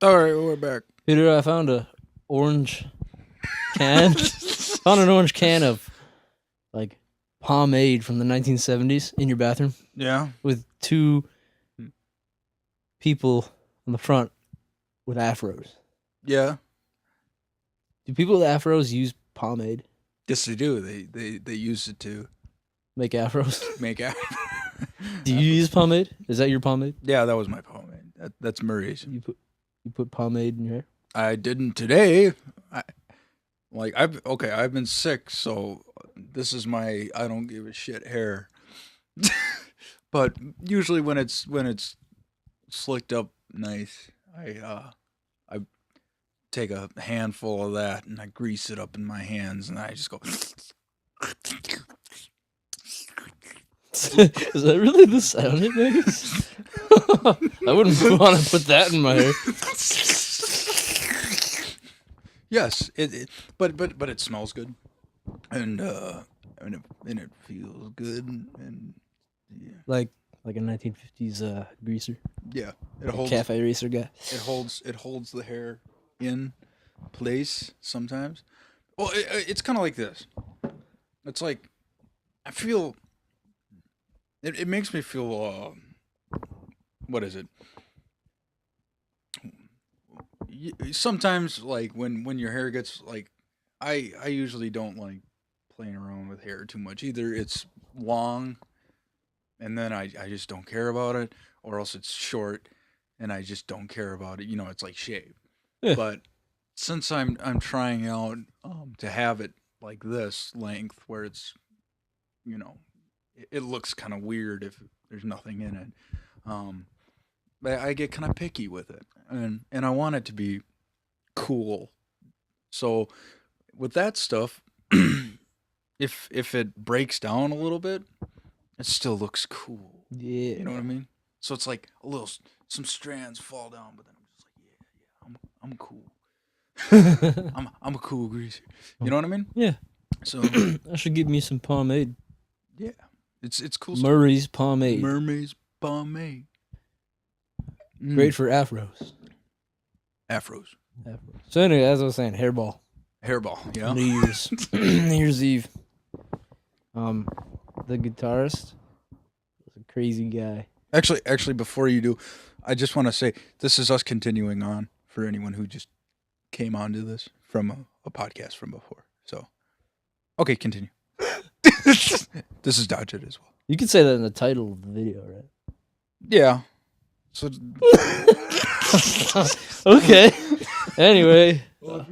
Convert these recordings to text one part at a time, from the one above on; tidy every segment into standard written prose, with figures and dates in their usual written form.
All right, we're back. Peter, I found a orange can. Found an orange can of like pomade from the 1970s in your bathroom Yeah. with two people on the front with afros. Yeah. Do people with afros use pomade? Yes, they do. They use it to Make afros? make out. Do you use pomade? Is that your pomade? Yeah, that was my pomade. That's Murray's. You put pomade in your hair? I didn't today. I've been sick, so this is my I don't give a shit hair. But usually when it's slicked up nice, I take a handful of that and I grease it up in my hands and I just go. Is that really the sound it makes? I wouldn't want to put that in my hair. Yes, but it smells good, and it feels good, and yeah, Like a 1950s greaser. yeah, it holds Cafe racer guy. it holds the hair in place sometimes. Well, it's kind of like this. It's like I feel it makes me feel what is it? Sometimes like when your hair gets like I usually don't like playing around with hair too much. Either it's long and then I just don't care about it, or else it's short and I just don't care about it. You know, it's like shave. Yeah. But since I'm trying out to have it like this length where it's it looks kind of weird if there's nothing in it. But I get kind of picky with it, and I want it to be cool. So with that stuff, if it breaks down a little bit, it still looks cool. Yeah. You know what I mean? So it's like some strands fall down, but then I'm just like, I'm cool. I'm a cool greaser. You know what I mean? Yeah. So I should give me some pomade. yeah, it's cool. Murray's pomade. Mermaid's pomade. Great for afros. Afros. So anyway, as I was saying, hairball. Hairball, yeah. New Year's. New Year's Eve. The guitarist was a crazy guy. Actually, before you do, I just want to say this is us continuing on for anyone who just came onto this from a podcast from before. So, okay, continue. This is Dodge It as well. You could say that in the title of the video, right? Yeah. So. Okay. Anyway. Well,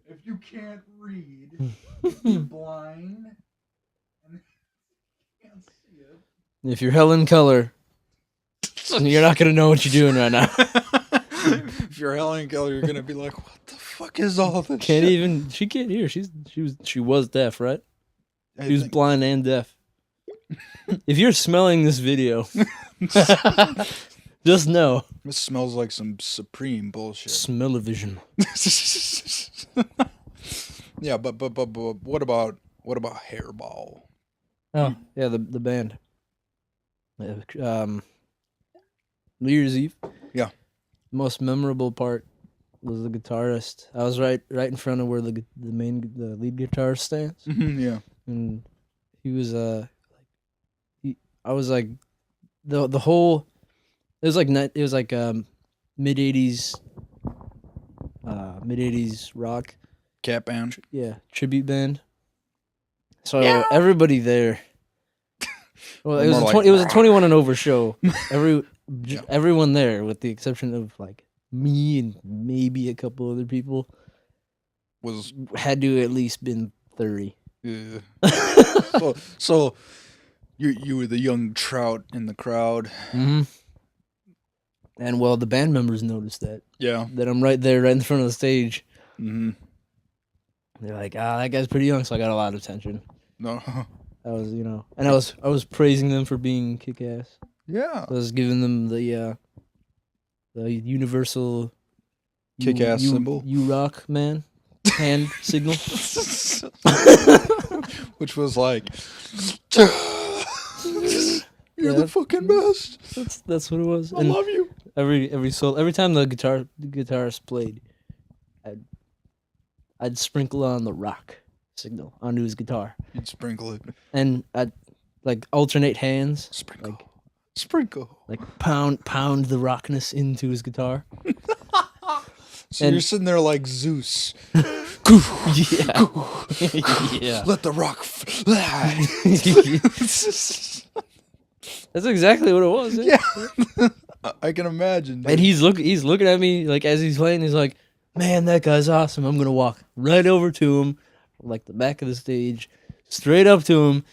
if you can't read, if you're blind, and can't see it. If you're hell in color, you're not gonna know what you're doing right now. If you're Helen Keller, you're gonna be like, "What the fuck is all this?" Can't shit? even. She can't hear. She was deaf, right? I She was think- blind and deaf. If you're smelling this video, just know. This smells like some supreme bullshit. Smell-o-vision. Yeah, but what about Hairball? Oh yeah, the band. New Year's Eve. Yeah. Most memorable part was the guitarist. I was right in front of where the lead guitarist stands, Yeah. and he was I was like the whole. It was like mid '80s rock. Cat band. Yeah, tribute band. So everybody there. Well, it was More it was a like 21 and over show. Yeah. Everyone there, with the exception of like me and maybe a couple other people, Was had to at least been 30. so you were the young trout in the crowd. Mm-hmm. And well, the band members noticed that Yeah. I'm right there, right in front of the stage. Mm-hmm. They're like, that guy's pretty young, so I got a lot of attention. No. I was, and I was praising them for being kick-ass. Yeah. I was giving them the universal Kick-ass symbol. You rock, man. Hand signal. Which was like, you're the fucking best. That's what it was. I love you. every time the guitarist played, I'd I'd sprinkle on the rock signal onto his guitar, You'd sprinkle it. and I'd like alternate hands, Sprinkle. like Sprinkle. pound the rockness into his guitar. So you're sitting there like Zeus. Yeah, yeah. Let the rock fly. That's exactly what it was. Yeah. I can imagine. Dude. And he's looking at me like as he's playing. He's like, "Man, that guy's awesome." I'm gonna walk right over to him, like the back of the stage, straight up to him,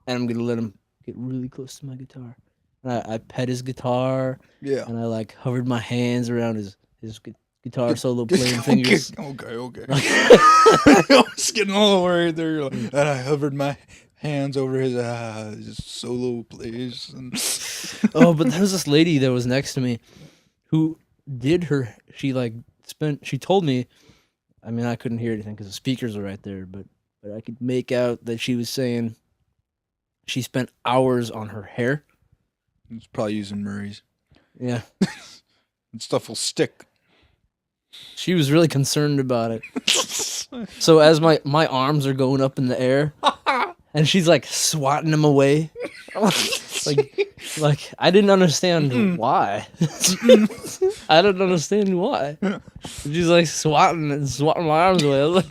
and I'm gonna let him get really close to my guitar. And I pet his guitar, Yeah. and I like hovered my hands around his guitar solo playing fingers. Okay. I was getting a little worried there. And I hovered my hands over his solo plays. And Oh, but there was this lady that was next to me who did her. She told me. I mean, I couldn't hear anything because the speakers were right there, but I could make out that she was saying she spent hours on her hair. It's probably using Murray's. Yeah. And stuff will stick. She was really concerned about it. So as my arms are going up in the air, and she's like swatting them away, like I didn't understand why. I didn't understand why. She's like swatting my arms away.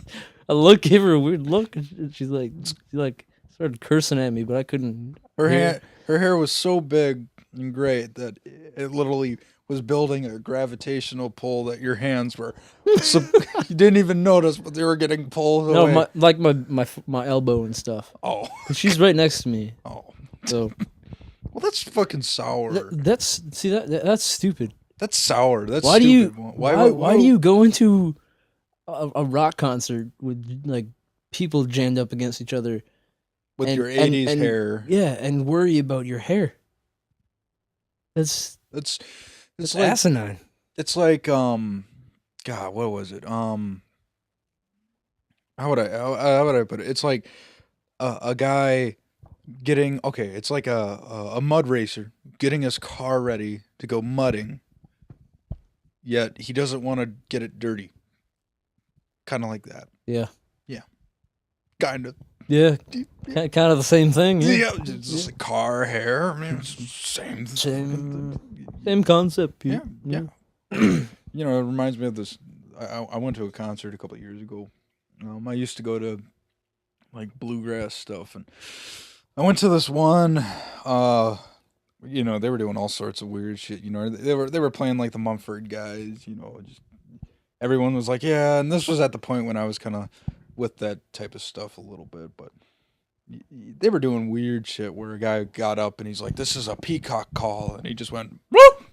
Gave her a weird look, and she started cursing at me, but I couldn't. Her hair was so big and great that it literally was building a gravitational pull that your hands were. So you didn't even notice, but they were getting pulled away. No, my elbow and stuff. Oh, she's right next to me. oh. So, well, that's fucking sour. That's stupid. That's sour. That's why stupid. do you why do you go into a rock concert with like people jammed up against each other with your 80s hair? Yeah, and worry about your hair. That's like, asinine. It's like God, what was it? How would I put it? It's like a guy getting it's like a mud racer getting his car ready to go mudding, yet he doesn't want to get it dirty. Kind of like that. Yeah. Kind of. Yeah. Kind of the same thing. Yeah. It's just like car hair. I mean, it's same concept. Yeah. You know, it reminds me of this. I went to a concert a couple of years ago. I used to go to like bluegrass stuff, and I went to this one. You know, they were doing all sorts of weird shit. You know, they were playing like the Mumford guys. You know, just everyone was like, yeah. And this was at the point when I was kind of with that type of stuff a little bit, but they were doing weird shit where a guy got up and he's like, "This is a peacock call," and he just went, "Whoop!"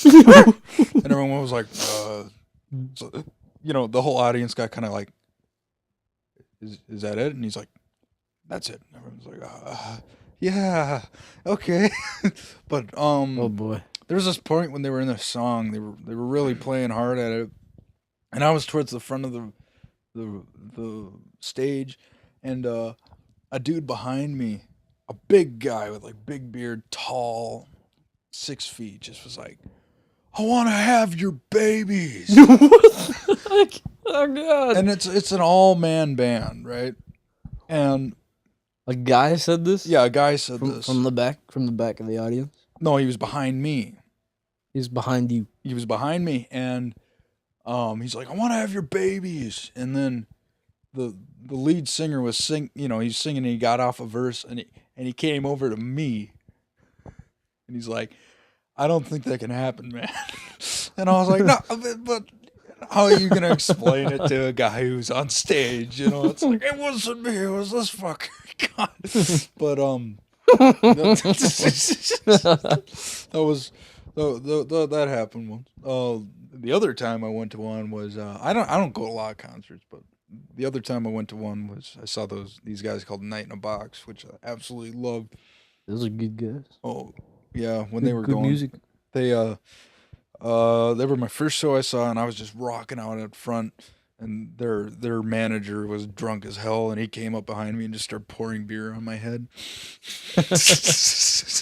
And everyone was like, so, you know, the whole audience got kind of like, is that it? And he's like, "That's it." And everyone's like, yeah, okay. But oh boy, there was this point when they were in the song, they were really playing hard at it, and I was towards the front of the stage, and a dude behind me, a big guy with like big beard, tall, 6 feet, just was like, "I want to have your babies." What the heck? Oh god! And it's an all man band, right? And a guy said this. Yeah, a guy said this from the back of the audience. No, he was behind me. He was behind you. He was behind me, and he's like, "I want to have your babies." And then the lead singer was he's singing, and he got off a verse, and he came over to me, and he's like, "I don't think that can happen, man." And I was like, "No, but how are you gonna explain it to a guy who's on stage? You know, it's like, it wasn't me, it was this fucker." God. But that happened once. The other time I went to one was I don't go to a lot of concerts, but the other time I went to one was I saw these guys called Night in a Box, which I absolutely loved. Those are good guys. Oh yeah, when they were good going, music. They were my first show I saw, and I was just rocking out at front. And their manager was drunk as hell, and he came up behind me and just started pouring beer on my head.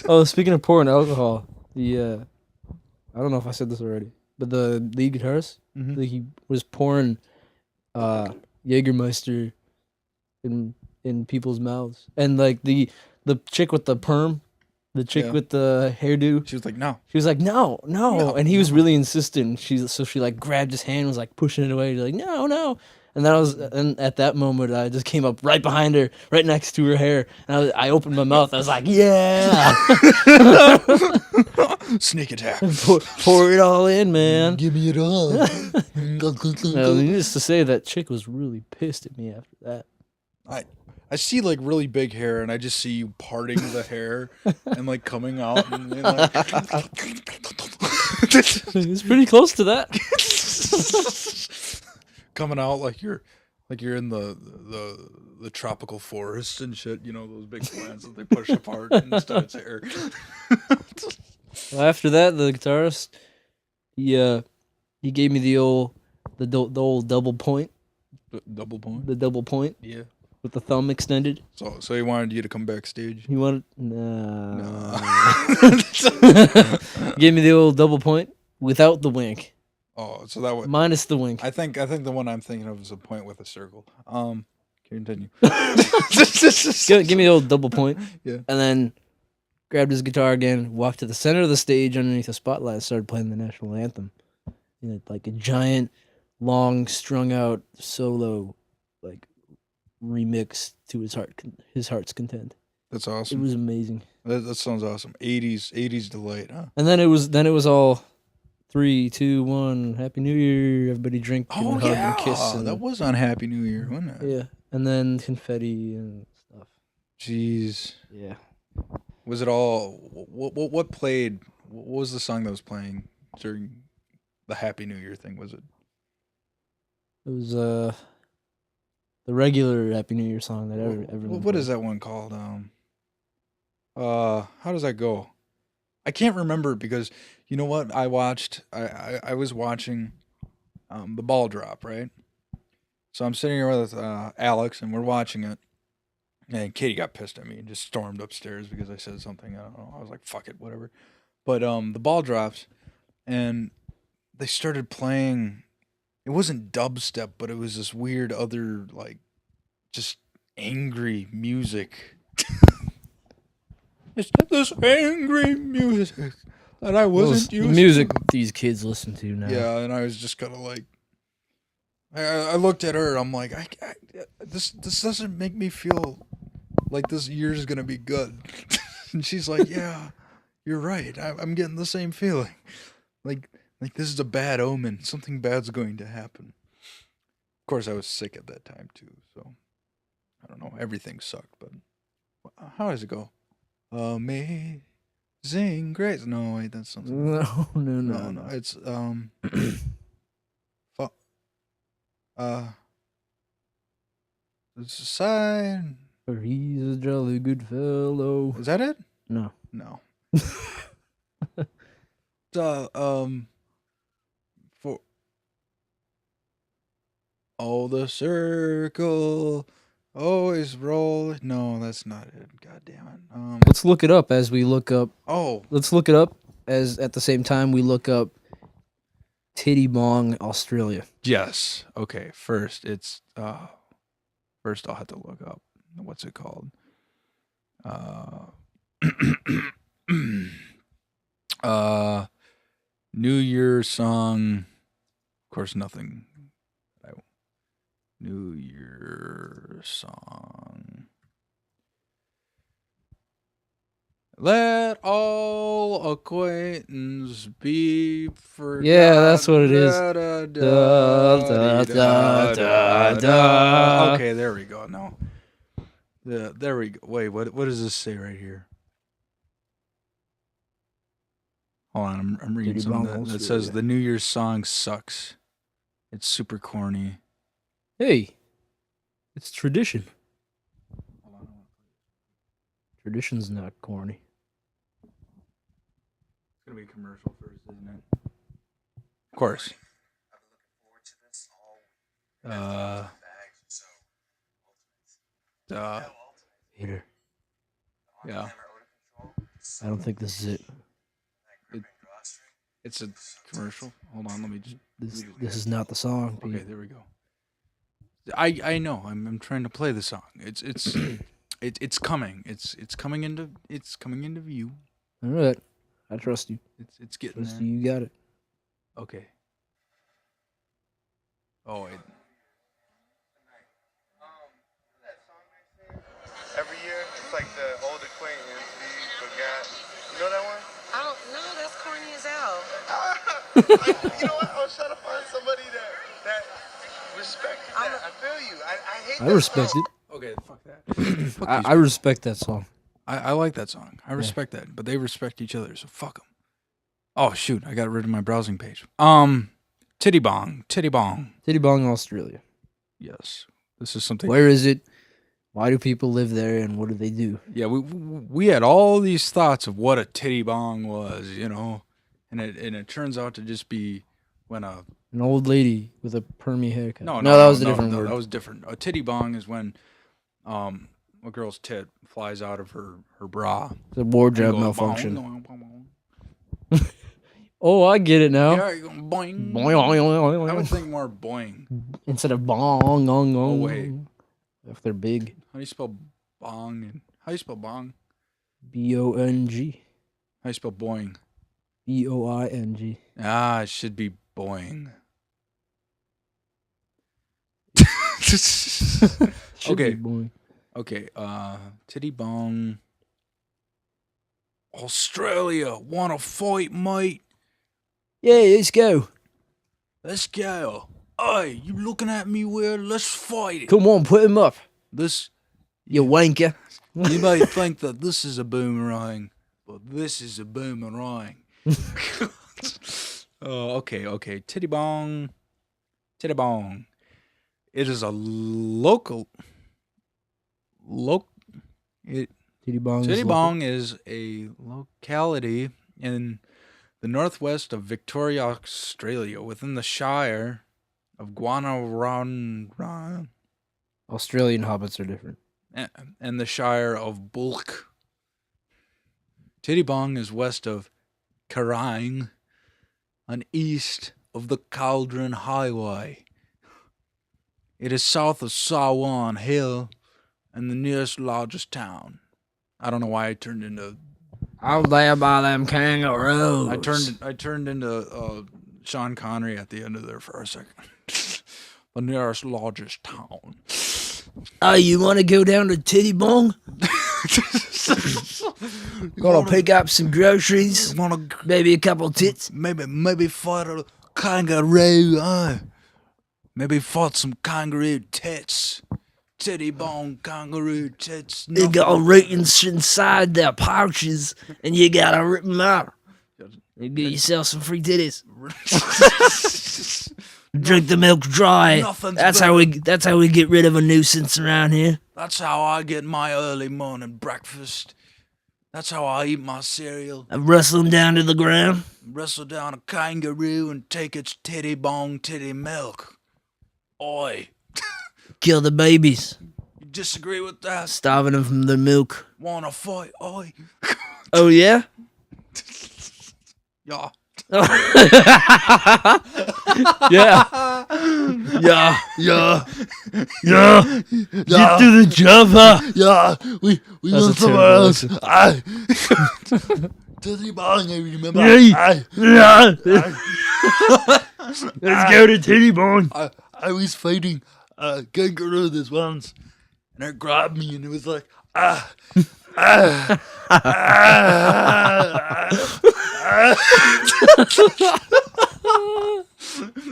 Oh, speaking of pouring alcohol, the I don't know if I said this already, but the lead guitarist, Mhm. like, he was pouring Jägermeister in people's mouths, and like the chick with the perm, the chick Yeah. with the hairdo, She was like, "No, she was like, no, no, no, and he was no." really insistent. She like grabbed his hand, and was like pushing it away, like, no, no. And that was, and at that moment, I just came up right behind her, right next to her hair, and I opened my mouth. I was like, yeah, Sneak attack. pour it all in, man. Give me it all. No, needless to say, that chick was really pissed at me after that. I see like really big hair, and I just see you parting the hair and like coming out and being like, It's pretty close to that. coming out like you're in the tropical forest and shit. You know those big plants that they push apart instead of its hair. Well, after that, the guitarist, he gave me the old the old double point, Double point. the double point Yeah. with the thumb extended. So he wanted you to come backstage. He wanted No. gave me the old double point without the wink, Oh, so that was. minus the wink. I think the one I'm thinking of is a point with a circle. Continue. Give me the old double point, Yeah. and then grabbed his guitar again, walked to the center of the stage underneath the spotlight, and started playing the national anthem. Like a giant, long, strung out solo, like remix to his heart's content. That's It awesome. was amazing. That sounds awesome. 80s delight, huh? And then it was all 3, 2, 1, Happy New Year, everybody drink and Oh hug and kiss, yeah, and that was on Happy New Year, wasn't it? yeah, and then confetti and stuff. Jeez, Yeah, was it all? What played? What was the song that was playing during the Happy New Year thing? Was it? it was the regular Happy New Year song that everyone. What is plays. that one called? How does that go? I can't remember because you know what? I was watching the ball drop, right? So I'm sitting here with Alex and we're watching it. And Katie got pissed at me and just stormed upstairs because I said something. I don't know. I was like, fuck it, whatever. But the ball drops and they started playing. It wasn't dubstep, but it was this weird other, like, just angry music. It's this angry music that I wasn't The used music to. these kids listen to now. Yeah, and I was just kind of like, I looked at her. I'm like, this doesn't make me feel like this year's gonna be good. And she's like, yeah, you're right. I'm getting the same feeling. Like this is a bad omen. Something bad's going to happen. Of course, I was sick at that time too. So I don't know. Everything sucked. But how does it go? Amazing grace. No, wait, that's something. No. It's fu- uh, it's a sign. For he's a jolly good fellow. Is that it? No. No. For all the circle always roll. No, that's not it. God damn it. Let's look it up as we look up. Oh, Let's look it up as at the same time we look up Titty Bong, Australia. yes. Okay. First, first I'll have to look up what's it called. Uh, New Year song. Of course, nothing. New Year song. Let all acquaintance be forgotten. Yeah, that's what it is. Okay, there we go. No. There we go. Wait, what does this say right here? Hold on, I'm reading Titty something Bong, that says Australia. the New Year's song sucks. It's super corny. Hey, it's tradition. Tradition's not corny. It's gonna be a commercial first, isn't it? Of course. Uh, Hater. yeah. I don't think this is it. It's a commercial. Hold on, let me just. This is not the song, Pete. Okay, there we go. I know. I'm trying to play the song. It's coming. It's coming into view. All right, I trust you. It's getting Trust there. you. You got it. Okay. Oh wait. Every year, it's like the old acquaintance we forgot. You know that one? I don't know. That's corny as hell. You know what? I was trying to find somebody that respected that. I feel you. I hate I that respect song. Okay, fuck that. Fuck these I respect that song. I like that song. I respect that, but they respect each other, so fuck them. Oh shoot, I got rid of my browsing page. Titty bong. Titty Bong, Australia. Yes, this is something. Where is it? Why do people live there, and what do they do? Yeah, we had all these thoughts of what a titty bong was, you know, and it turns out to just be when An old lady with a permy haircut. no, that was a different no, word. that was different. A titty bong is when a girl's tit flies out of her bra. It's a wardrobe and goes malfunction. bong, bong, bong. Oh, I get it now. Yeah, you go boing. Boing, boing, boing, I would boing. think more boing. Instead of bong, gong, gong. Oh, wait. If they're big. How do you spell bong? And how do you spell bong? B-O-N-G. How do you spell boing? B-O-I-N-G. Ah, it should be boing. Should Okay. be boing. Okay, titty bong. Australia, wanna fight, mate? Yeah, let's go. Let's go. Hey, you looking at me weird? Let's fight it. Come on, put him up. This, You wanker. you may think that this is a boomerang, but this is a boomerang. Oh, okay. Titty bong. It is a local. Titty Bong. Titty Bong is a locality in the northwest of Victoria, Australia, within the Shire of Guanaran Australian hobbits are different. and the Shire of Bulk. Titty Bong is west of Kerrang and east of the Cauldron Highway. It is south of Sawan Hill and the nearest largest town. I don't know why I turned into. Out there by them kangaroos. I turned into Sean Connery at the end of there for a second. The nearest largest town. Oh, you want to go down to Titty Bong? Gonna pick up some groceries. Wanna Maybe a couple tits. maybe fight a kangaroo? Maybe fight some kangaroo tits. Titty bone kangaroo tits. They got roots inside their pouches, and you gotta rip them out. You get yourself some free titties. Drink the milk dry. That's how we get rid of a nuisance around here. That's how I get my early morning breakfast. That's how I eat my cereal. I wrestle them down to the ground. Wrestle down a kangaroo and take its titty bong titty milk. Oi. Kill the babies. You disagree with that? Starving them from the milk. Wanna fight? Oi. Oh, yeah? Yeah. Yeah. Yeah. Get to the chopper. Yeah, we That's went a somewhere terrible else. accent. Aye. Titty bong, I remember. Yay. Aye. Let's go to Titty Bong. I was fighting a kangaroo this once, and it grabbed me, and it was like,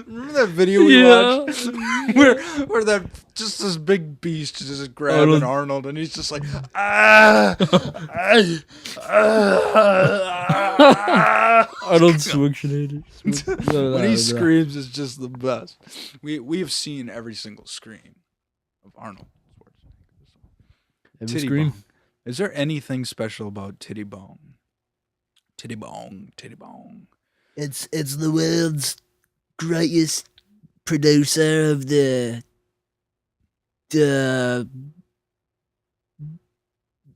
Remember that video we watched? where that just this big beast just grabbing Arnold and he's just like Arnold Schwarzenegger. when he screams it's just the best. We have seen every single scream of Arnold Schwarzenegger. Every scream. Bong. Is there anything special about Titty Bong? Titty Bong. It's the world's greatest producer of the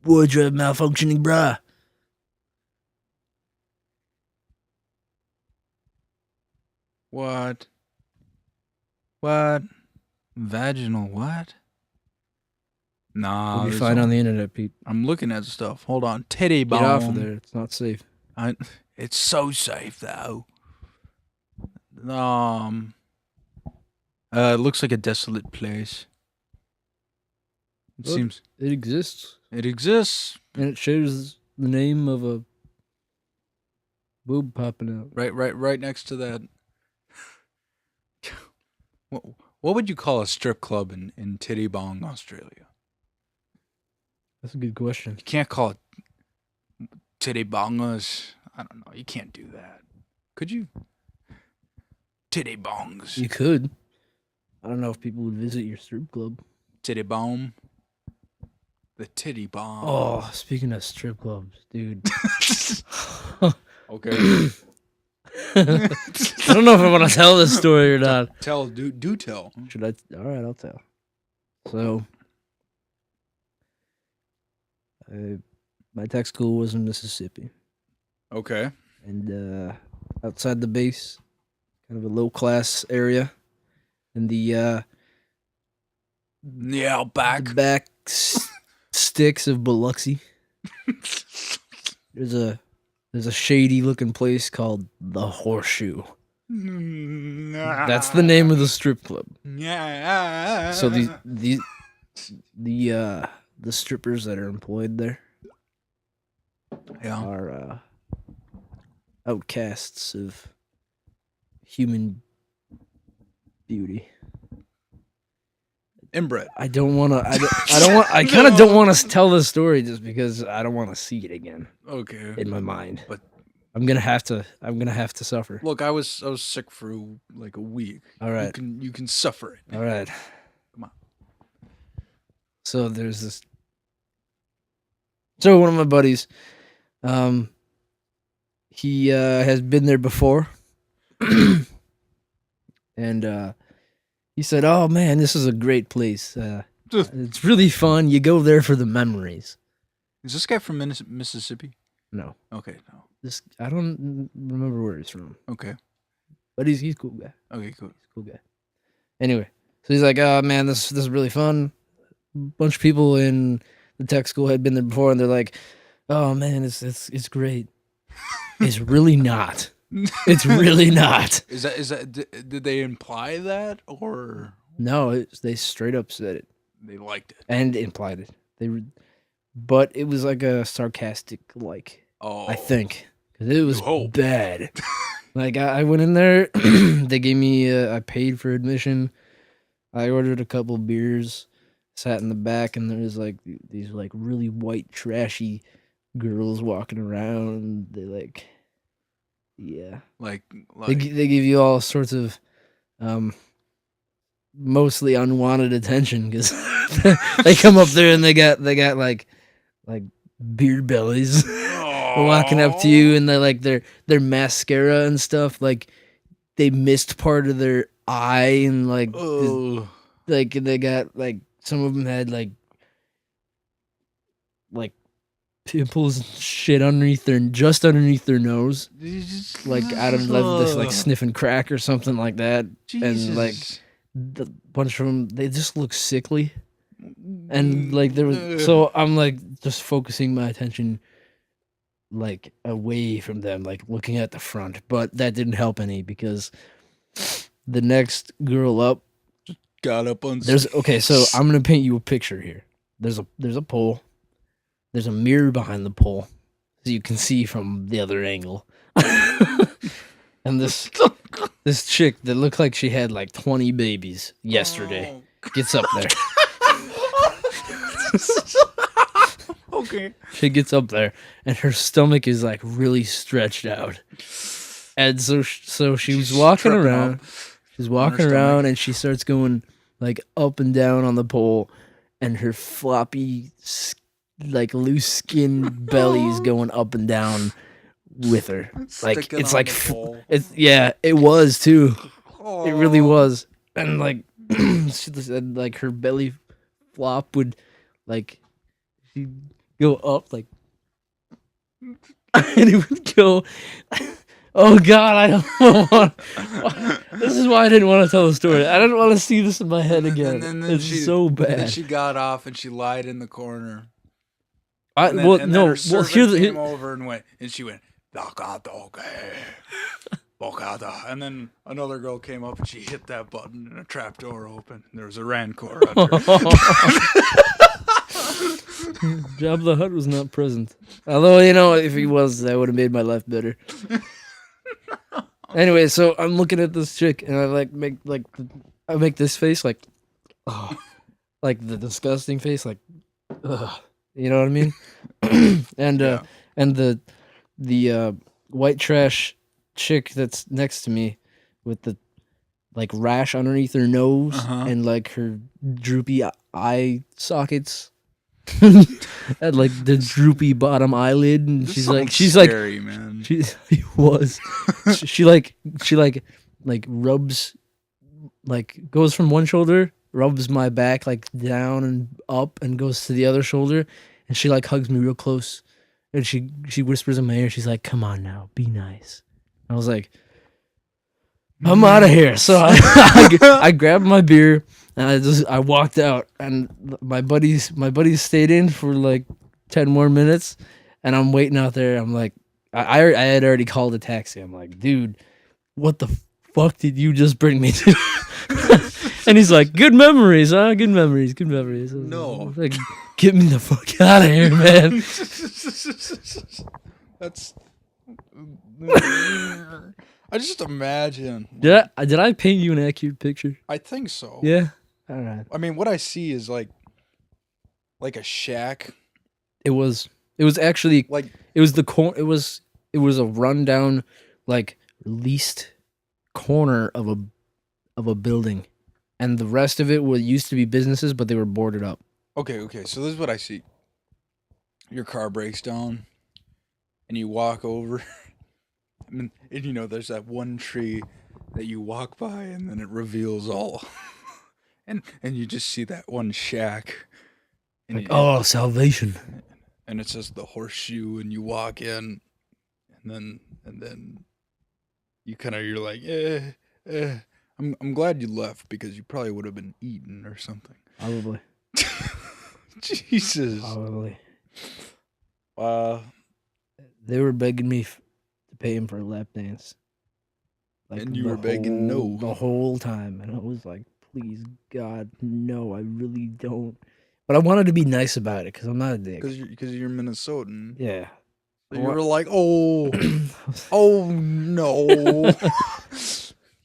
wardrobe malfunctioning bra. What? What? Vaginal what? Nah, What do you there's find on all- the internet, Pete? I'm looking at stuff. Hold on. Titty Get off of bone. there. It's not safe. It's so safe though. Um. It looks like a desolate place. It Look. seems It exists, it exists. and it shows the name of a boob popping out. Right next to that. What would you call a strip club in Titty Bong, Australia? That's a good question. You can't call it Titty Bongas. I don't know. You can't do that. Could you? Titty Bongs. You could. I don't know if people would visit your strip club. Titty Bone. The Titty Bomb. Oh, speaking of strip clubs, dude. Okay. I don't know if I want to tell this story or not. Tell. Do tell. Should I? All right, I'll tell. So, my tech school was in Mississippi, Okay. and outside the base, kind of a low class area, in the Yeah, back. sticks of Biloxi. There's a shady looking place called the Horseshoe. That's the name of the strip club. Yeah. So the strippers that are employed there Yeah. are outcasts of human beauty. Inbred. I don't want to. I don't want. I kind of don't want to tell this story just because I don't want to see it again Okay. in my mind. But I'm gonna have to. I'm gonna have to suffer. look, I was sick for like a week. All right. You can suffer it. All right. Come on. So there's this. So one of my buddies, he has been there before, and he said, "Oh man, this is a great place. It's really fun. You go there for the memories." Is this guy from Mississippi? No, Okay, no. this I don't remember where he's from, Okay. but he's a cool guy. Okay, cool. He's a cool guy. Anyway, so he's like, "Oh man, this is really fun." A bunch of people in the tech school had been there before, and they're like, "Oh man, it's great." It's really not. It's really not. Is that did they imply that or No, they straight up said it they liked it? and implied it. But it was like a sarcastic, like, Oh. I think, because it was hope. bad. Like I went in there, they gave me, I paid for admission. I ordered a couple beers, sat in the back, and there was like these like really white, trashy girls walking around. They like, yeah. Like They give you all sorts of mostly unwanted attention because they come up there and they got like beard bellies walking up to you, and they like their mascara and stuff, like they missed part of their eye, and like Oh. like they got like some of them had like pimples and shit underneath just underneath their nose, like out of this like sniffing crack or something like that. And like the bunch of them, they just look sickly, and like there was, so I'm like just focusing my attention like away from them, like looking at the front, but that didn't help any because the next girl up got up on okay, so I'm gonna paint you a picture here. There's a pole. There's a mirror behind the pole, so you can see from the other angle. And this chick that looked like she had like 20 babies yesterday gets up there. Okay. She gets up there, and her stomach is like really stretched out. And so she was walking tripping around. up She's on walking her around, stomach. and she starts going like up and down on the pole, and her floppy, like loose skin belly is going up and down with her. Like Sticking it's on like the pole. it was too. It really Oh. was, and like she said, like her belly flop would like she'd go up like, and it would go Oh God, I don't want. This is why I didn't want to tell the story. I didn't want to see this in my head again. It's so Then bad. she got off and she lied in the corner. I And then, well and no then her well servant came over and she went, "Bocata, okay. Bocata." And then another girl came up and she hit that button and a trap door opened. There was a Rancor under. Jabba the Hutt was not present. Although, you know, if he was, that would have made my life better. Anyway, so I'm looking at this chick and I make this face like, oh, like the disgusting face, like, ugh, you know what I mean? and Yeah. and the white trash chick that's next to me with the like rash underneath her nose Uh-huh. and like her droopy eye sockets. And like the droopy bottom eyelid, and This she's sounds like, scary, man. she was, she like rubs, like goes from one shoulder, rubs my back like down and up, and goes to the other shoulder, and she like hugs me real close, and she whispers in my ear, she's like, "Come on now, be nice." I was like, I'm out of here. So I grabbed my beer and I walked out, and my buddies stayed in for like 10 more minutes, and I'm waiting out there. I'm like, I had already called a taxi. I'm like, dude, what the fuck did you just bring me to? And he's like, good memories, huh? Good memories, good memories. No. Like, get me the fuck out of here, man. That's. I just imagine. Did I paint you an accurate picture? I think so. Yeah. All right. I mean, what I see is like a shack. It was actually Like it was it was a rundown, like, leased corner of a building, and the rest of it used to be businesses, but they were boarded up. okay. So this is what I see. Your car breaks down, and you walk over. And you know, there's that one tree that you walk by, and then it reveals all. and you just see that one shack. And Like, oh, salvation. And it says the horseshoe, and you walk in, and then you you're like, I'm glad you left because you probably would have been eaten or something. Probably. Jesus. Probably. They They were begging me to pay him for a lap dance. Like, and you were begging no. the whole time, and I was like, please, God, no, I really don't. But I wanted to be nice about it because I'm not a dick. Because you're Minnesotan. Yeah. So you were like, oh no.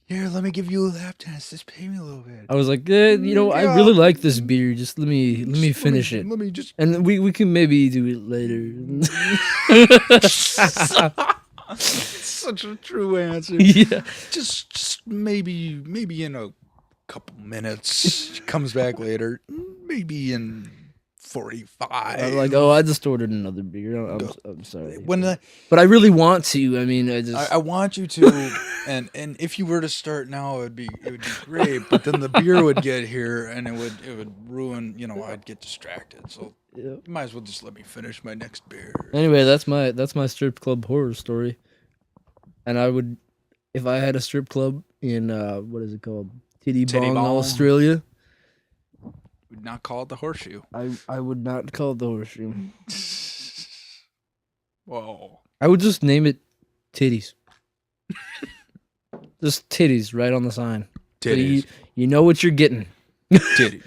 Here, let me give you a lap dance. Just pay me a little bit. I was like, you know, I really like this beer. Just let me finish it. Let me just. And we can maybe do it later. Such a true answer. Yeah. Just maybe in a couple minutes. She comes back later. Maybe in 45. I'm like, oh, I just ordered another beer. I'm sorry. But I really want to. I mean, I want you to, and if you were to start now, it would be great. But then the beer would get here, and it would ruin. You know, I'd get distracted. So Yeah. you might as well just let me finish my next beer. Anyway, that's my strip club horror story. And I would, if I had a strip club in what is it called, Titty Bong, Australia. Would not call it the horseshoe. I would not call it the horseshoe. Whoa. I would just name it Titties. Just titties right on the sign. Titties. So you know what you're getting. Titty.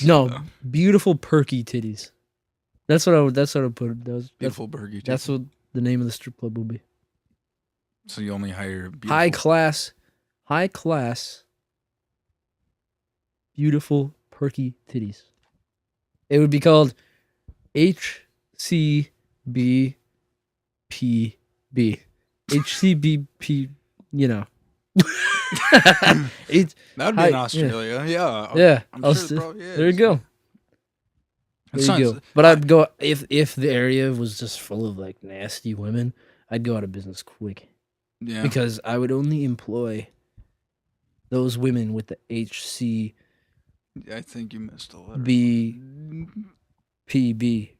No, beautiful perky titties. That's what I would put it. Beautiful burger. That's what the name of the strip club would be. So you only hire beautiful. High class, beautiful perky titties. It would be called HCBPB. HCBP, you know. That would be in Australia. Yeah. I'm sure it probably is. There you go. There you go. But I'd go if the area was just full of like nasty women, I'd go out of business quick. Yeah. Because I would only employ those women with the HC. I think you missed a letter. PB.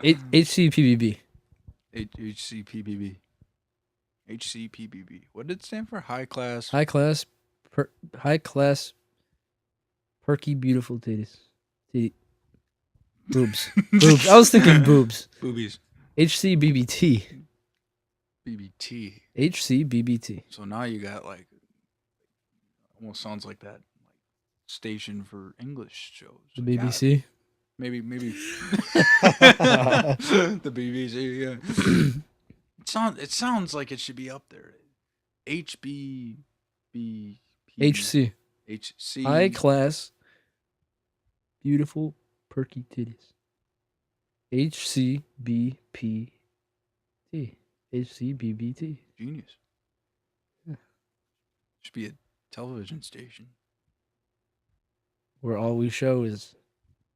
HCPBB. HCPBB. HCPBB. What did it stand for? High class. High class, high class, perky, beautiful titties. Boobs. Boobs. I was thinking boobs. Boobies. HCBBT. BBT. HCBBT. So now you got like almost sounds like that station for English shows. The BBC. Maybe the BBC. Yeah. It sounds like it should be up there. HB. HC. HC. High class, beautiful, perky titties. HCBPT. HCBBT. Genius. Yeah. Should be a television station. Where all we show is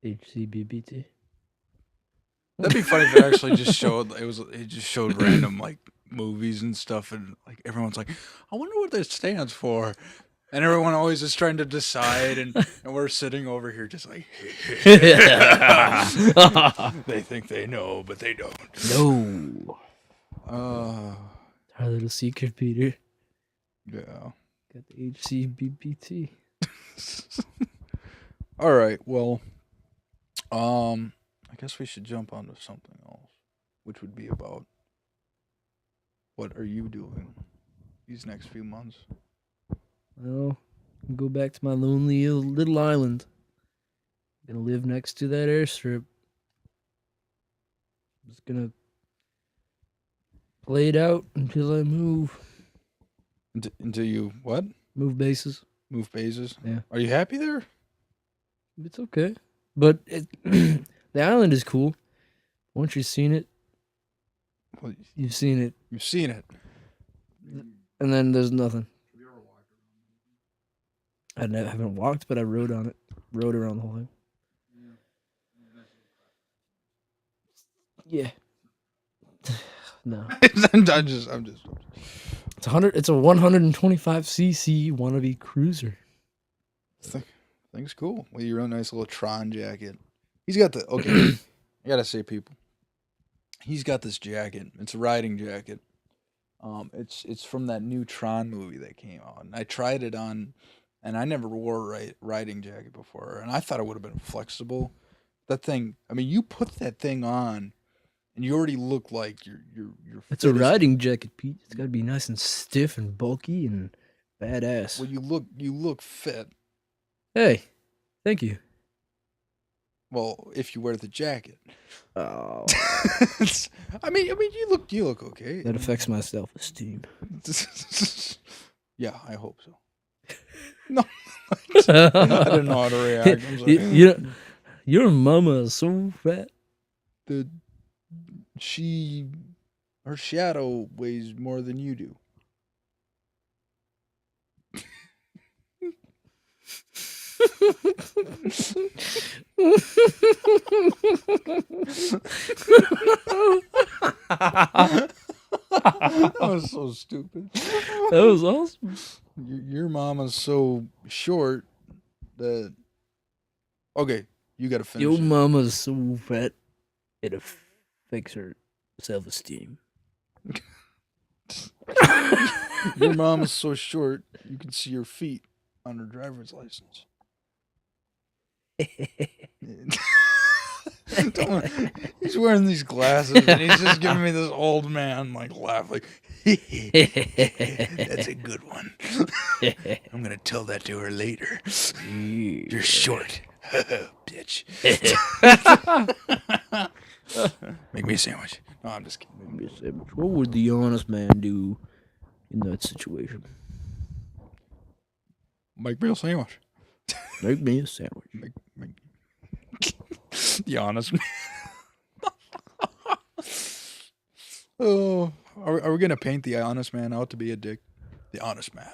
HCBBT. That'd be funny if it actually just showed it just showed random like movies and stuff, and like everyone's like, I wonder what this stands for. And everyone always is trying to decide, and we're sitting over here just like, they think they know, but they don't. No. Uh, Our little secret, Peter. yeah. Got the HCBBT. All right. Well, I guess we should jump onto something else, which would be about what are you doing these next few months? Well, I'll go back to my lonely little island. Gonna live next to that airstrip. Just gonna play it out until I move. Until you what? Move bases. Move bases? Yeah. Are you happy there? It's okay. But the island is cool. Once you've seen it, Well, you've seen it. you've seen it. And then there's nothing. I haven't walked, but I rode on it. Rode around the whole thing. Yeah. No. I'm just. It's 100. It's a 125cc wannabe cruiser. Thing's cool. With your own nice little Tron jacket. He's got the okay. I gotta say, people. He's got this jacket. It's a riding jacket. It's from that new Tron movie that came out, and I tried it on, and I never wore a riding jacket before, and I thought it would have been flexible. That thing. I mean, you put that thing on, and you already look like you're. It's a riding jacket, Pete. It's got to be nice and stiff and bulky and badass. Well, you look fit. Hey, thank you. Well, if you wear the jacket. Oh, I mean, you look okay. that affects my self-esteem. Yeah, I hope so. No, I didn't know how to react. I'm sorry. Your mama is so fat. Her shadow weighs more than you do. That was so stupid. That was awesome. Your mama's so short that. Okay, you gotta finish. Your it. mama's so fat, it affects her self-esteem. Your mom is so short you can see her feet on her driver's license. He's wearing these glasses and he's just giving me this old man like laugh like that's a good one. I'm gonna tell that to her later. You're short. Bitch. Make me a sandwich. No, I'm just kidding. What would the honest man do in that situation? Make me a sandwich. Make me a sandwich. Make the honest man. Oh, are we gonna paint the honest man out to be a dick? The honest man.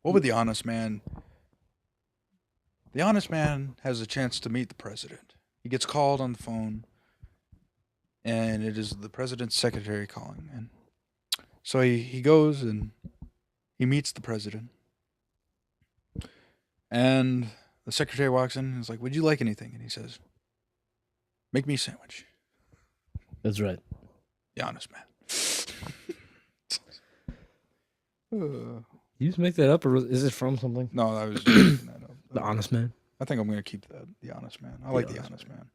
What would the honest man? The honest man has a chance to meet the president. He gets called on the phone, and it is the president's secretary calling. And so he goes and he meets the president. And the secretary walks in and is like, would you like anything? And he says, make me a sandwich. That's right. The honest man. You just make that up, or is it from something? No, I was just making that up. The Honest Man. I think I'm gonna keep that. The Honest Man. I like the Honest Man.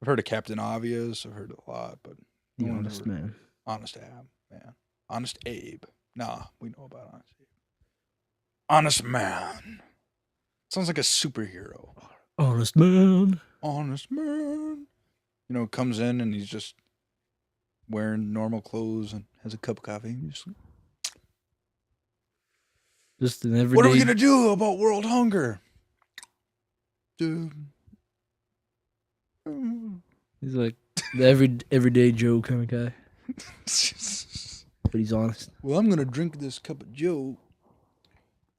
I've heard of Captain Obvious. I've heard it a lot, but The Honest Man. Honest Ab, man. Honest Abe. Nah, we know about Honest Abe. Honest Man. Sounds like a superhero. Honest Man. Honest Man. You know, comes in and he's just wearing normal clothes and has a cup of coffee. And Just an everyday. what are we gonna do about world hunger? Dude. He's like the everyday Joe kind of guy, but he's honest. Well, I'm gonna drink this cup of Joe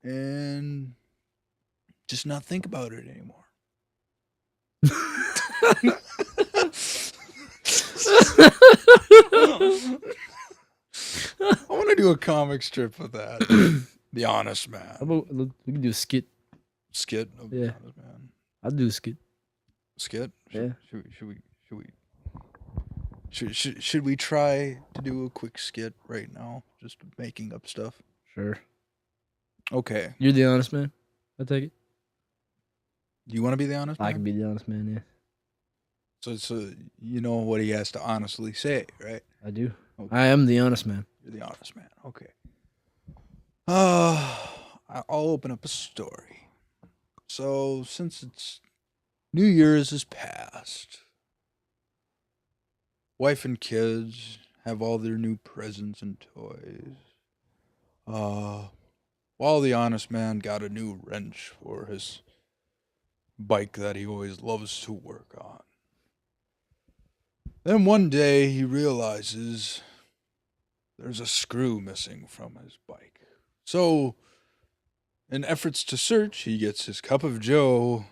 and just not think about it anymore. I want to do a comic strip with that. The Honest Man. How about we can do a skit? Skit of Yeah. The Honest Man. I'll do a skit. Skit? Yeah. Should we try to do a quick skit right now? Just making up stuff. Sure. Okay. You're the Honest Man. I take it. Do you want to be the Honest Man? I can be the Honest Man. Yeah. So you know what he has to honestly say, right? I do. Okay. I am the Honest Man. You're the Honest Man. Okay. I'll open up a story. So since it's New Year's has passed, wife and kids have all their new presents and toys. While the Honest Man got a new wrench for his bike that he always loves to work on. Then one day he realizes there's a screw missing from his bike. So, in efforts to search, he gets his cup of Joe,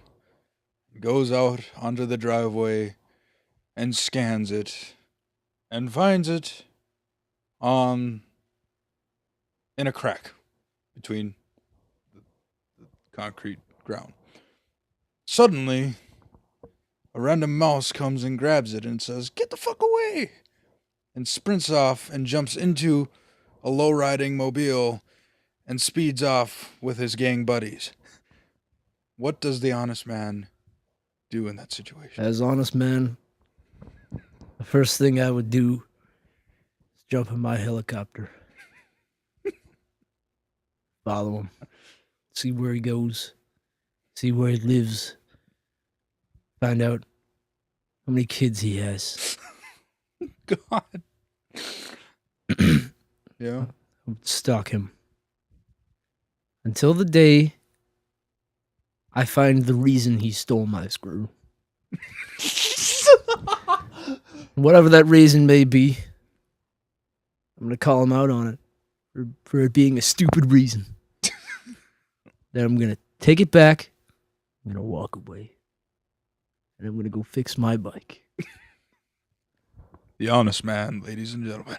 goes out onto the driveway, and scans it, and finds it in a crack between the concrete ground. Suddenly, a random mouse comes and grabs it and says, "Get the fuck away!" and sprints off and jumps into a low-riding mobile and speeds off with his gang buddies. What does the Honest Man do in that situation? As Honest Man, the first thing I would do is jump in my helicopter, follow him, see where he goes, see where he lives, find out how many kids he has. God. Yeah. I would stalk him until the day I find the reason he stole my screw. Whatever that reason may be, I'm going to call him out on it for it being a stupid reason. Then I'm going to take it back. I'm going to walk away. And I'm going to go fix my bike. The Honest Man, ladies and gentlemen.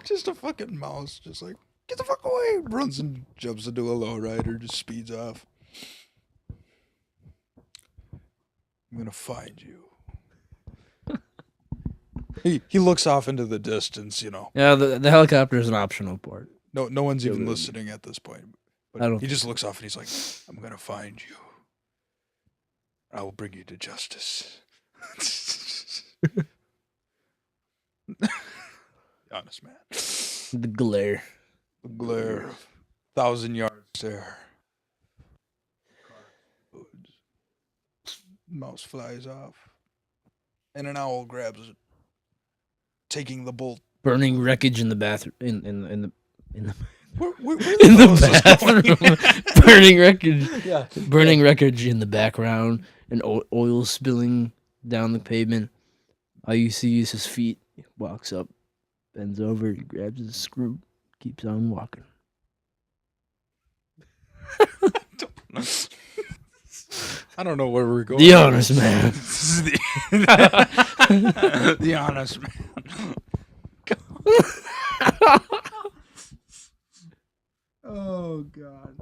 Just a fucking mouse, just like, get the fuck away. Runs and jumps into a lowrider, just speeds off. I'm gonna find you. He looks off into the distance, you know. Yeah, the helicopter is an optional part. No one's even listening at this point. But I don't he just looks off and he's like, I'm gonna find you. I will bring you to justice. The Honest Man. The glare. The glare. 1,000 yard stare. Mouse flies off. And an owl grabs it, taking the bolt. Burning wreckage in the bathroom. In the Where in the bathroom. Burning wreckage. Yeah. Burning wreckage in the background and oil spilling down the pavement. All you see is his feet. He walks up, bends over, he grabs his screw, keeps on walking. I don't know where we're going. The Honest Man. This is the Honest Man. Oh God.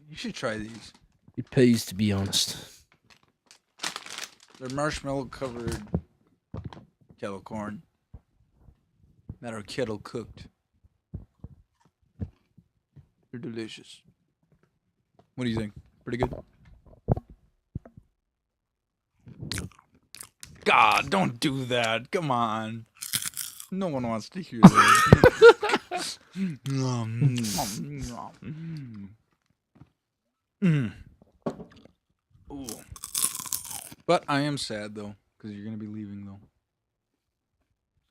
You should try these. It pays to be honest. They're marshmallow covered kettle corn that are kettle cooked. They're delicious. What do you think? Pretty good? God, don't do that. Come on. No one wants to hear that. Ooh. But I am sad though, because you're gonna be leaving though.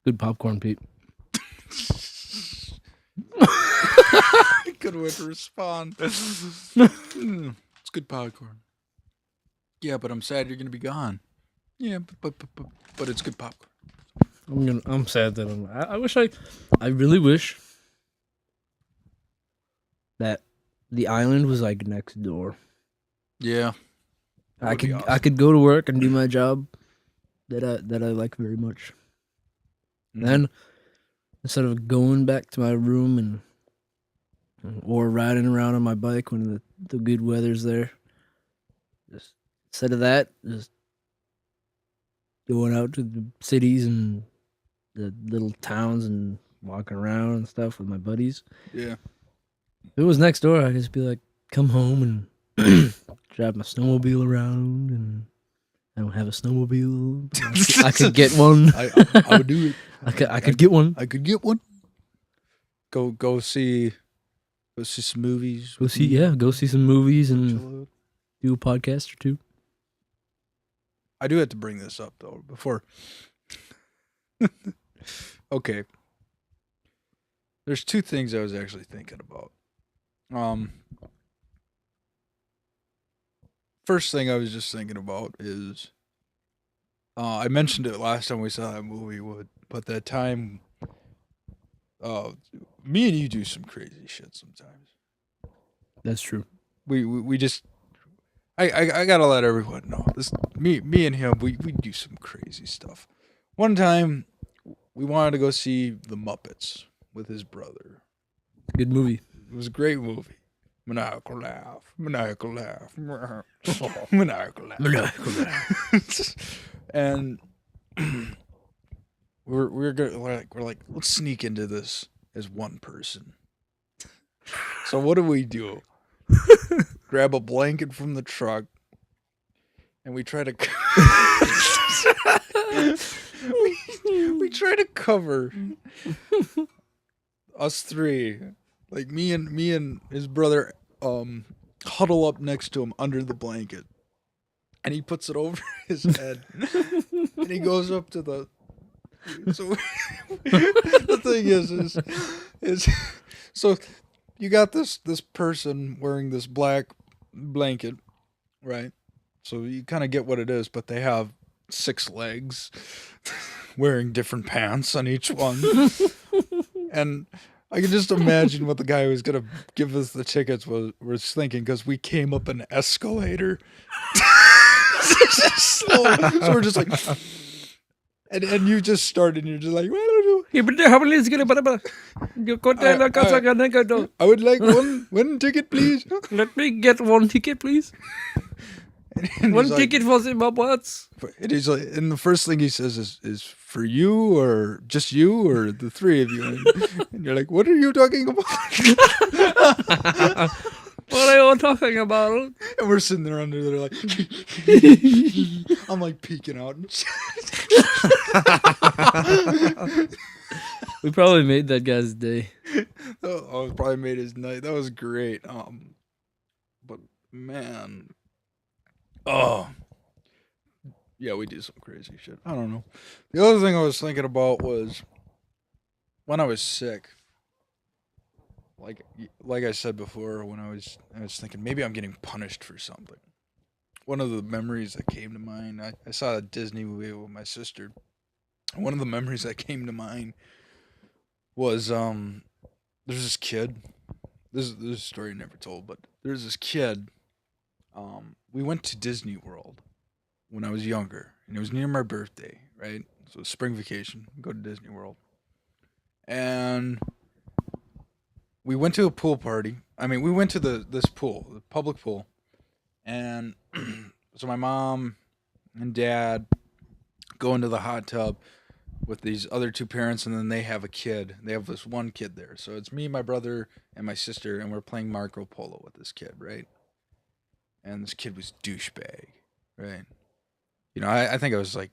Good popcorn, Pete. Good way to respond. It's good popcorn. Yeah, but I'm sad you're gonna be gone. Yeah, but it's good popcorn. I'm sad that I wish I really wish that the island was like next door. Yeah, that I would be could awesome. go to work and do my job that I like very much. Mhm. Then instead of going back to my room or riding around on my bike when the good weather's there, just instead of that, just going out to the cities and the little towns and walking around and stuff with my buddies. Yeah. If it was next door, I'd just be like, come home and drive my snowmobile around. And I don't have a snowmobile. But I could get one. I would do it. I could get one. I could get one. Go see some movies. Go with see me. go see some movies and Chill out. do a podcast or two. I do have to bring this up though before. Okay. There's two things I was actually thinking about. First thing I was just thinking about is I mentioned it last time we saw that movie, but that time me and you do some crazy shit sometimes. That's true. We just I gotta let everyone know this. Me and him, we do some crazy stuff. One time, we wanted to go see the Muppets with his brother. Good movie. It was a great movie. Maniacal laugh, maniacal laugh, maniacal laugh. And we're like, let's sneak into this as one person. So what do? Grab a blanket from the truck, and we try to we try to cover us three, like me and his brother, huddle up next to him under the blanket, and he puts it over his head, and he goes up to the. So the thing is so you got this person wearing this black blanket, right? So you kind of get what it is, but they have 6 legs, wearing different pants on each one, and I can just imagine what the guy who was gonna give us the tickets was thinking, because we came up an escalator. So we're just like, and you just started, and you're just like, well, I don't know. I would like one ticket, please. Let me get one ticket, please. And One he's like, ticket for the Muppets. and he's like, and the first thing he says is for you, or just you, or the 3 of you, and you're like, what are you talking about? What are you talking about? And we're sitting there under there like, I'm like peeking out. We probably made that guy's day. Oh, it probably made his night. That was great. But man, oh, yeah, we do some crazy shit. I don't know. The other thing I was thinking about was when I was sick. Like I said before, when I was thinking maybe I'm getting punished for something. One of the memories that came to mind, I saw a Disney movie with my sister. One of the memories that came to mind was there's this kid. This is a story I never told, but there's this kid. We went to Disney World when I was younger, and it was near my birthday, right? So spring vacation, go to Disney World, and we went to a pool party. I mean, we went to this pool, the public pool, And so my mom and dad go into the hot tub with these other two parents, and then they have a kid. They have this one kid there. So it's me, my brother, and my sister, and we're playing Marco Polo with this kid, right? And this kid was douchebag, right? I think I was like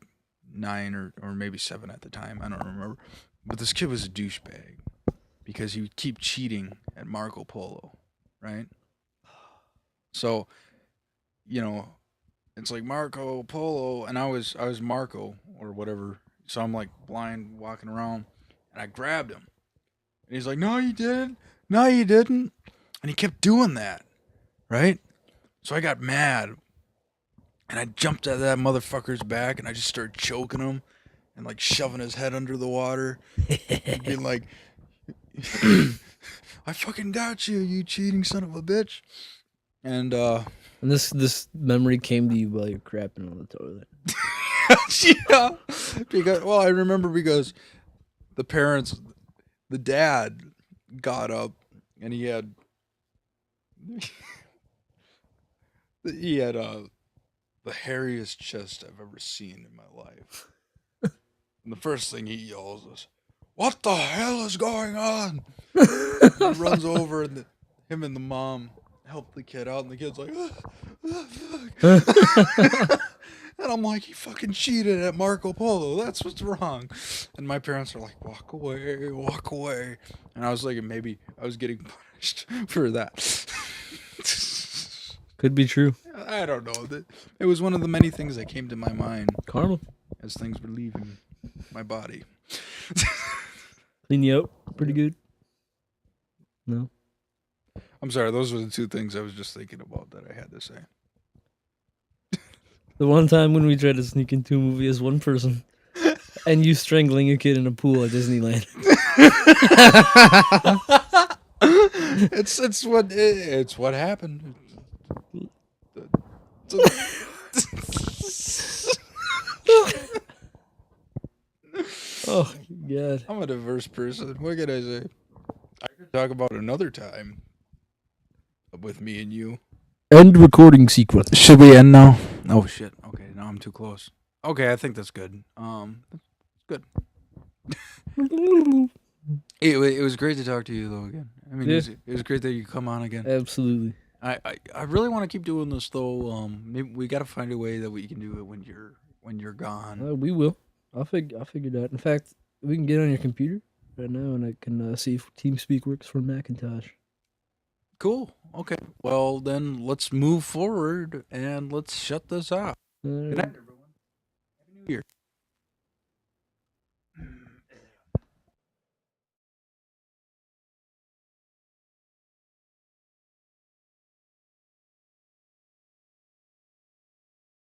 9 or maybe 7 at the time. I don't remember. But this kid was a douchebag because he would keep cheating at Marco Polo, right? So, you know, it's like Marco Polo, and I was Marco or whatever. So I'm like blind walking around, and I grabbed him, and he's like, "No, you didn't. No, you didn't." And he kept doing that, right? So I got mad, and I jumped at that motherfucker's back, and I just started choking him, and like shoving his head under the water, and being like, "I fucking got you, you cheating son of a bitch." And And this memory came to you while you're crapping on the toilet. yeah, because I remember because the parents, the dad got up and he had the hairiest chest I've ever seen in my life. And the first thing he yells is, "What the hell is going on?" He runs over and him and the mom help the kid out, and the kid's like, fuck. And I'm like, he fucking cheated at Marco Polo. That's what's wrong. And my parents are like, walk away, walk away. And I was like, maybe I was getting punished for that. Could be true. I don't know. It was one of the many things that came to my mind Karma. as things were leaving my body. Clean you up pretty good. No. I'm sorry, those were the two things I was just thinking about that I had to say. The one time when we tried to sneak into a movie as one person, and you strangling a kid in a pool at Disneyland. It's what happened. Oh God. I'm a diverse person. What can I say? I could talk about another time with me and you. End recording sequence. Should we end now? Oh shit. Okay, now I'm too close. Okay, I think that's good. Good. It was great to talk to you though again. I mean, Yeah. it was great that you come on again. Absolutely. I really want to keep doing this though. Maybe we got to find a way that we can do it when you're gone. We will. I'll figure it out. In fact, we can get on your computer right now, and I can see if TeamSpeak works for Macintosh. Cool. Okay. Well, then let's move forward and let's shut this off. Good night, everyone. Happy New Year.